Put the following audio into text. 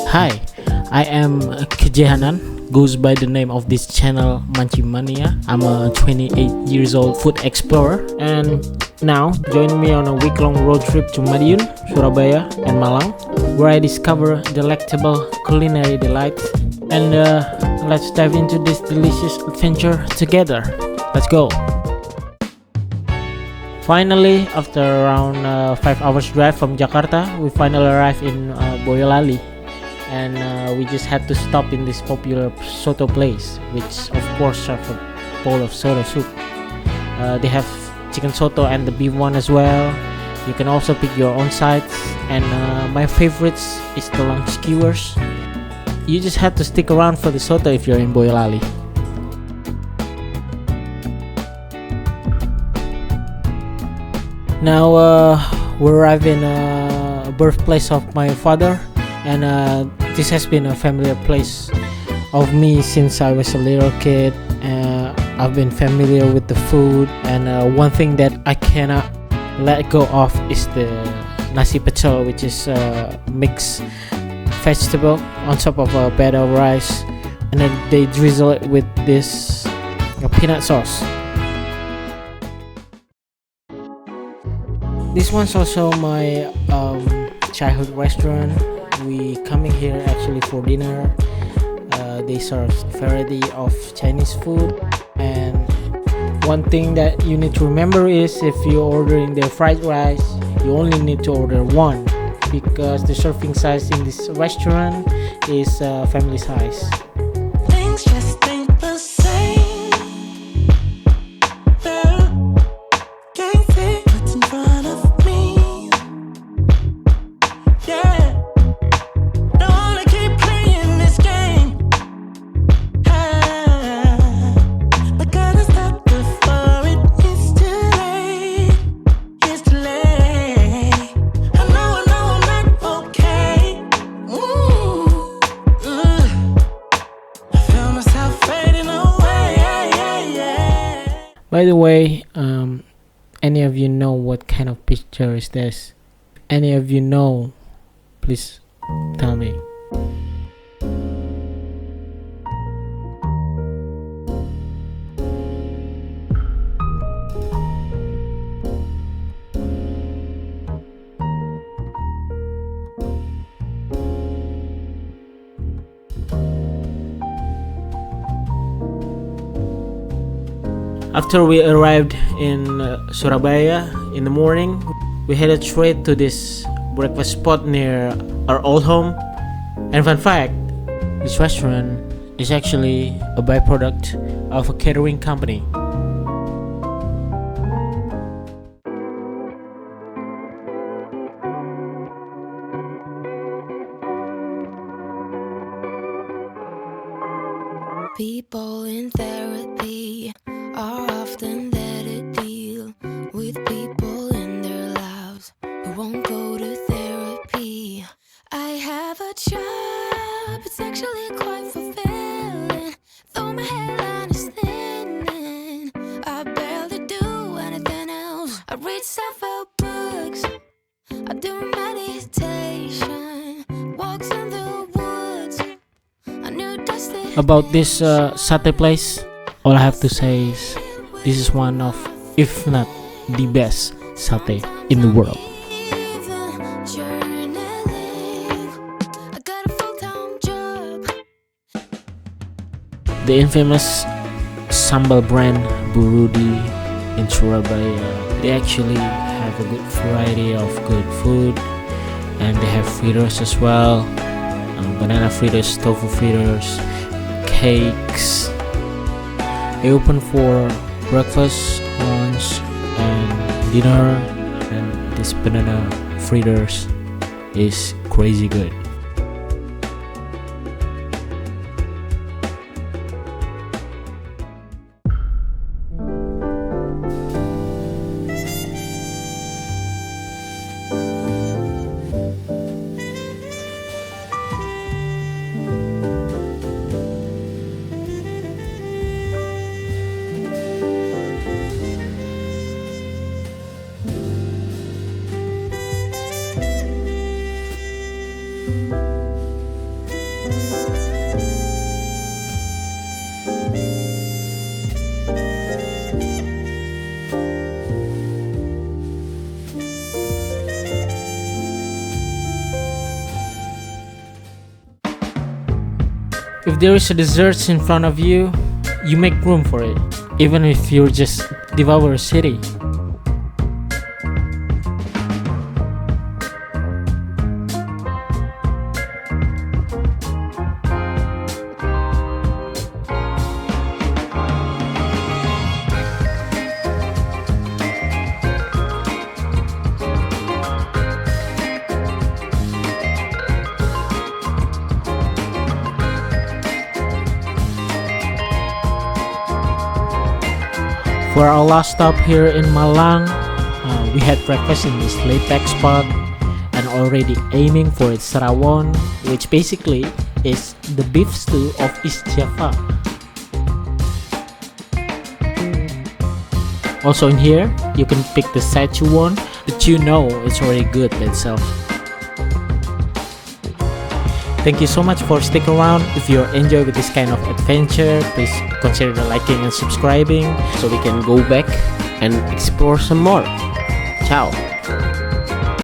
Hi, I am Kejehanan, goes by the name of this channel Manchi Mania. I'm a 28 years old food explorer, and now join me on a week-long road trip to Madiun, Surabaya, and Malang, where I discover delectable culinary delights. And let's dive into this delicious adventure together. Let's go! Finally, after around 5 hours drive from Jakarta, we finally arrived in Boyolali, and we just had to stop in this popular Soto place, which of course serve a bowl of Soto soup. They have chicken Soto and the beef one as well. You can also pick your own sides, and my favorites is the long skewers. You just have to stick around for the Soto if you're in Boyolali. Now we arrive in birthplace of my father, and this has been a familiar place of me since I was a little kid. I've been familiar with the food, and one thing that I cannot let go of is the Nasi Pecel, which is mixed vegetable on top of a bed of rice, and then they drizzle it with this peanut sauce. This one's also my childhood restaurant. We coming here actually for dinner. They serve variety of Chinese food, and one thing that you need to remember is if you're ordering their fried rice, you only need to order one, because the serving size in this restaurant is family size. Things just ain't the same. Can't see what's in front of me. Yeah, don't wanna keep playing this game. But gotta stop before it is too late. It's too late. I know I'm not okay. I feel myself fading away. By the way, any of you know what kind of picture is this? Any of you know? Please tell me. After we arrived in Surabaya in the morning, we headed straight to this breakfast spot near our old home. And fun fact, this restaurant is actually a byproduct of a catering company. People in therapy are often there to deal with people in their lives who won't go to therapy. I have a job, it's actually quite fulfilling. Though my hairline is thinning, I barely do anything else. I read self-help books, I do meditation, walks in the woods. I knew destiny. About this Sate place, all I have to say is this is one of, if not the best Sate in the world. The infamous sambal brand Rudy in Surabaya, they actually have a good variety of good food, and they have fritters as well, banana fritters, tofu fritters, cakes. They open for breakfast, lunch, and dinner, and this banana fritters is crazy good. If there is a dessert in front of you, you make room for it, even if you just devour a city. For our last stop here in Malang, we had breakfast in this laid-back spot and already aiming for its rawon, which basically is the beef stew of East Java. Also in here, you can pick the side you want, but you know it's already good by itself. Thank you so much for sticking around. If you enjoy this kind of adventure, please consider liking and subscribing so we can go back and explore some more. Ciao!